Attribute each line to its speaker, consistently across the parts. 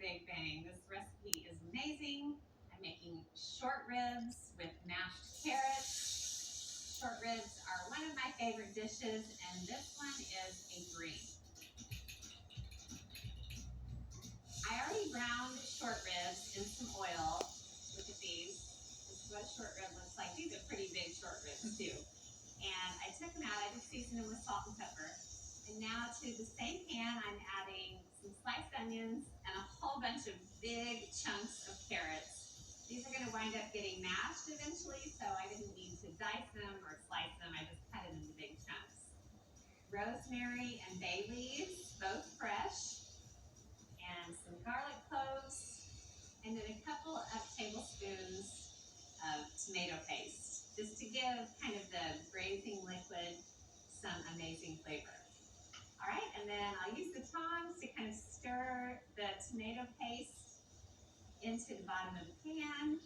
Speaker 1: big bang. This recipe is amazing. I'm making short ribs with mashed carrots. Short ribs are one of my favorite dishes, and this one is a green. I already browned short ribs in some oil. Look at these. This is what a short rib looks like. These are pretty big short ribs too. And I took them out. I just seasoned them with salt and pepper. And now to the same pan, I'm adding some sliced onions and a whole bunch of big chunks of carrots. These are going to wind up getting mashed eventually, so I didn't need to dice them or slice them. I just cut it into big chunks. Rosemary and bay leaves, both fresh, and some garlic cloves, and then a couple of tablespoons of tomato paste, just to give kind of the braising liquid some amazing flavor. All right, and then I'll use the tongs to kind of stir the tomato paste into the bottom of the pan,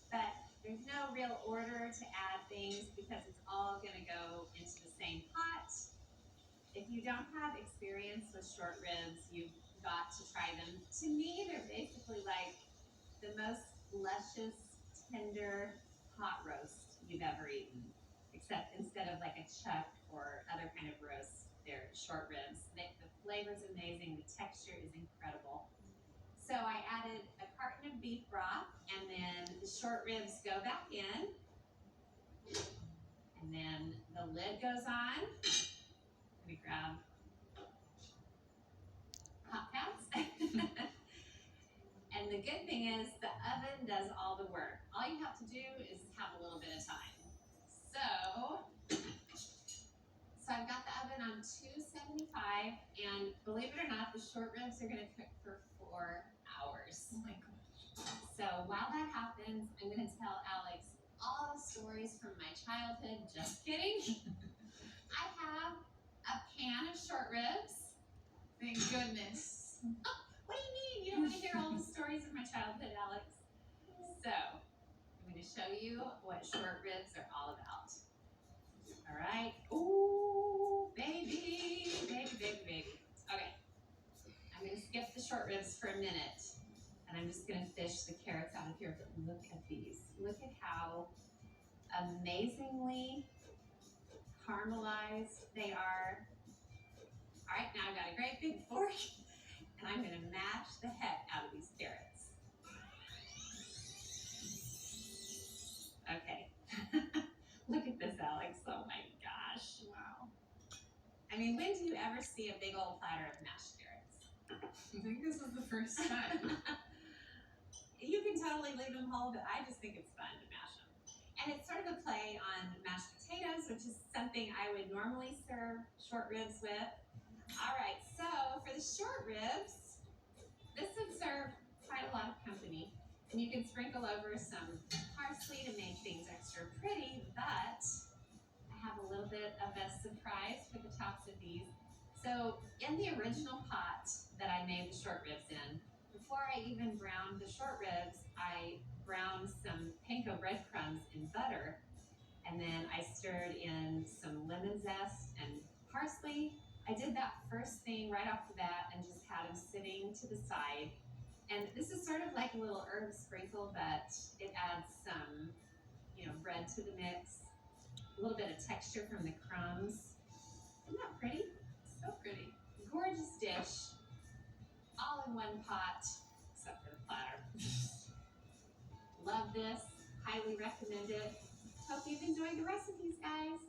Speaker 1: but there's no real order to add things because it's all gonna go into the same pot. If you don't have experience with short ribs, you've got to try them. To me, they're basically like the most luscious, tender pot roast you've ever eaten, except instead of like a chuck or other kind of roast, they're short ribs. The flavor's amazing, the texture is incredible. So I added a carton of beef broth, and then the short ribs go back in, and then the lid goes on. Let me grab hot pads. And the good thing is the oven does all the work. All you have to do is have a little bit of time. So I've got the oven on 275, and believe it or not, the short ribs are gonna cook for 4 hours.
Speaker 2: Oh my gosh.
Speaker 1: So while that happens, I'm gonna tell Alex all the stories from my childhood. Just kidding. I have a pan of short ribs.
Speaker 2: Thank goodness.
Speaker 1: Oh, what do you mean? You don't want to hear all the stories of my childhood, Alex? So, I'm going to show you what short ribs are all about. All right. Ooh, baby, baby, baby, baby. Okay. I'm going to skip the short ribs for a minute, and I'm just going to fish the carrots out of here. But look at these. Look at how amazingly caramelized they are. All right, now I've got a great big fork, and I'm going to mash the heck out of these carrots. Okay. Look at this, Alex. Oh my gosh.
Speaker 2: Wow.
Speaker 1: I mean, when do you ever see a big old platter of mashed carrots?
Speaker 2: I think this is the first time.
Speaker 1: You can totally leave them whole, but I just think it's fun to mash them. And it's sort of a play on mashed potatoes, which is something I would normally serve short ribs with. All right, so for the short ribs, this would serve quite a lot of company. And you can sprinkle over some parsley to make things extra pretty, but I have a little bit of a surprise for the tops of these. So in the original pot that I made the short ribs in, before I even browned the short ribs, I browned some panko breadcrumbs in butter, and then I stirred in some lemon zest and parsley. I did that first thing right off the bat and just had them sitting to the side. And this is sort of like a little herb sprinkle, but it adds some, bread to the mix, a little bit of texture from the crumbs. Isn't that pretty?
Speaker 2: So pretty.
Speaker 1: Gorgeous dish, all in one pot, except for the platter. Love this, highly recommend it. Hope you've enjoyed the recipes, guys.